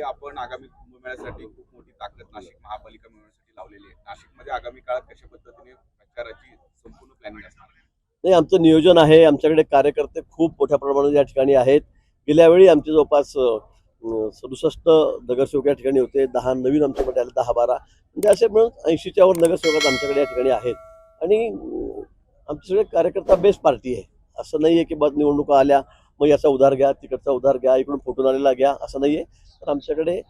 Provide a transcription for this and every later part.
नाशिकमध्ये आपण आगामी कुंभमेळ्यासाठी खूप मोठी ताकद नाशिक महापालिका मिळवण्यासाठी लावलेली आहे. नाशिकमध्ये आगामी काळात कशा पद्धतीने प्रचाराची संपूर्ण प्लॅनिंग असणार आहे? नाही, आमचं नियोजन आहे. आमच्याकडे कार्यकर्ते खूप मोठ्या प्रमाणात या ठिकाणी आहेत. गेल्या वेळी आमचे जवळपास 67 नगरसेवक या ठिकाणी होते. 10 नवीन आमच्याकडे आले, 10-12 म्हणजे असे मिळून 80च्या वर नगरसेवक आमच्याकडे या ठिकाणी आहेत. आणि आमचे सगळे कार्यकर्ता बेस्ट पार्टी आहे. असं नाही आहे की बस निवडणुका आल्या मग याचा उधार घ्या, तिकडचा उधार घ्या, इकडून फोटून आलेला घ्या, असं नाही आहे. तर आमच्याकडे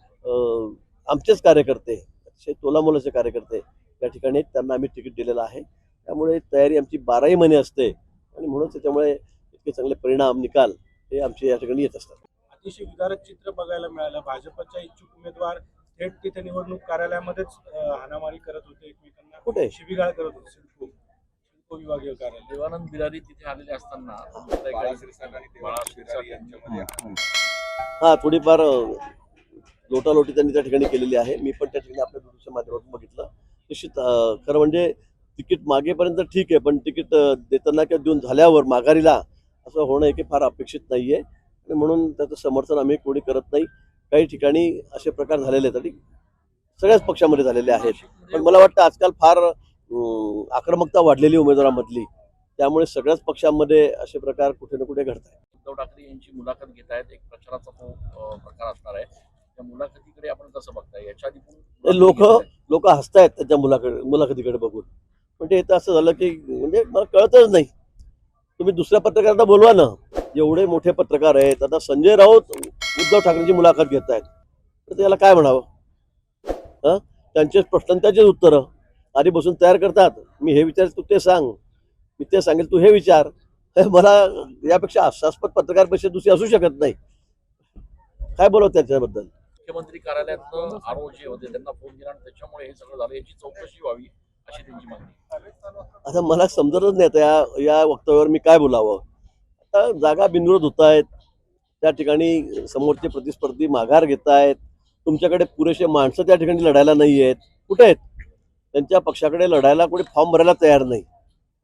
आमचेच कार्यकर्ते, असे तोलामोलाचे कार्यकर्ते या ठिकाणी आहेत. त्यांना आम्ही तिकीट दिलेलं आहे. त्यामुळे तयारी आमची 12ही महिने असते आणि म्हणून त्याच्यामुळे इतके चांगले परिणाम निकाल हे आमचे या ठिकाणी येत असतात. अतिशय विदारक चित्र बघायला मिळालं. भाजपच्या इच्छुक उमेदवार थेट तिथे निवडणूक कार्यालयामध्येच हाणामारी करत होते, एकमेकांना कुठे शिवीगाळ करत होते. सिडको विभागीय कार्यालय देवानंद बिरारी तिथे आलेले असताना बाळा क्षीरसागर आणि देवानंद क्षीरसागर यांच्यामध्ये हां, थोडीफार लोटालोटी त्यांनी त्या ठिकाणी केलेली आहे. मी पण त्या ठिकाणी आपल्या दूरच्या माध्यमातून बघितलं. निश्चित खरं म्हणजे तिकीट मागेपर्यंत ठीक आहे, पण तिकीट देताना किंवा देऊन झाल्यावर माघारीला असं होणं हे फार अपेक्षित नाही आहे. आणि म्हणून त्याचं समर्थन आम्ही कोणी करत नाही. काही ठिकाणी असे प्रकार झालेले आहेत आणि सगळ्याच पक्षामध्ये झालेले आहेत. पण मला वाटतं आजकाल फार आक्रमकता वाढलेली उमेदवारांमधली, त्यामुळे सगळ्याच पक्षांमध्ये असे प्रकार कुठे ना कुठे घडत आहेत. उद्धव ठाकरे यांची मुलाखत घेत आहेत. एक प्रचाराचा तो प्रकार असणार आहे. त्या मुलाखतीकडे आपण कसं बघताय? याच्या आधी पण लोक हसतायत त्याच्या मुलाखतीकडे बघून. म्हणजे हे तर असं झालं की म्हणजे मला कळतच नाही. तुम्ही दुसऱ्या पत्रकारांना बोलवा ना. एवढे मोठे पत्रकार आहेत. आता संजय राऊत उद्धव ठाकरेंची मुलाखत घेत आहेत, तर त्याला काय म्हणावं? त्यांचेच प्रश्न, त्याचेच उत्तरं आधी बसून तयार करतात. मी हे विचार, तू ते सांग, मी ते सांगेल, तू हे विचार. मला यापेक्षा हास्यास्पद पत्रकार परिषद दुसरी असू शकत नाही. काय बोलवत त्याच्याबद्दल? मुख्यमंत्री कार्यालयातनं आरो जे होते त्यांना फोन केला आणि त्याच्यामुळे हे सगळं झालं, याची चौकशी व्हावी अशी त्यांची मागणी. आता मला समजतच नाही आता या वक्तव्यावर मी काय बोलावं. आता जागा बिनविरोध होत आहेत. त्या ठिकाणी समोरचे प्रतिस्पर्धी माघार घेत आहेत. तुमच्याकडे पुरेसे माणसं त्या ठिकाणी लढायला नाही आहेत. कुठे आहेत? त्यांच्या पक्षाकडे लढायला कोणी फॉर्म भरायला तयार नाही.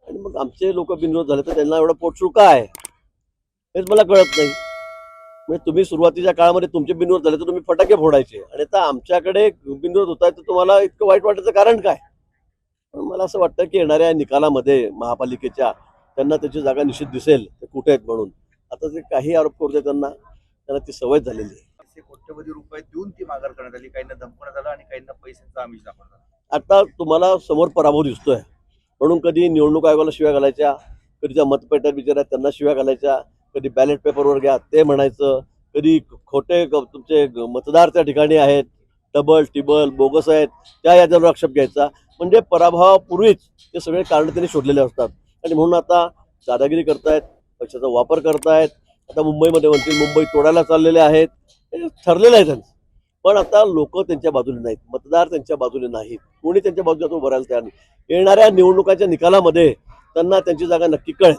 आणि मग आमचे लोक बिनविरोध झाले तर त्यांना एवढं पोटशू काय हेच मला कळत नाही. म्हणजे तुम्ही सुरुवातीच्या काळामध्ये तुमचे बिनविरोध झाले तर तुम्ही फटाके फोडायचे, आणि आता आमच्याकडे बिनविरोध होत आहे तर तुम्हाला इतकं वाईट वाटायचं कारण काय? मला असं वाटतं की येणाऱ्या निकालामध्ये महापालिकेच्या त्यांना त्याची जागा निश्चित दिसेल ते कुठे आहेत म्हणून. आता जे काही आरोप करते त्यांना ती सवय झालेली आहे. कोट्यवधी रुपये देऊन ती माघार करण्यात आली. काहींना धमकवण्यात आलं आणि काहींना पैशांचा आमिष दाखवण्यात आला. आता तुम्हाला समोर पराभव दिसतोय म्हणून कधी निवडणूक आयोगाला शिव्या घालायच्या, कधी त्या मतपेट्यात विचारात त्यांना शिव्या घालायच्या, कधी बॅलेट पेपरवर घ्या ते म्हणायचं, कधी खोटे तुमचे मतदार त्या ठिकाणी आहेत, डबल टिबल बोगस आहेत, त्या याच्यावर आक्षेप घ्यायचा. म्हणजे पराभवापूर्वीच ते सगळे कारण त्यांनी शोधलेले असतात. आणि म्हणून आता दादागिरी करतायत, पैशाचा वापर करतायत. आता मुंबईमध्ये म्हणतील मुंबई तोडायला चाललेले आहेत, हे ठरलेलं आहे त्यांचं. पण आता लोक त्यांच्या बाजूने नाहीत, मतदार त्यांच्या बाजूने नाहीत, कोणी त्यांच्या बाजूने भरायला तयार नाही. येणाऱ्या निवडणुकाच्या निकालामध्ये त्यांना त्यांची जागा नक्की कळेल.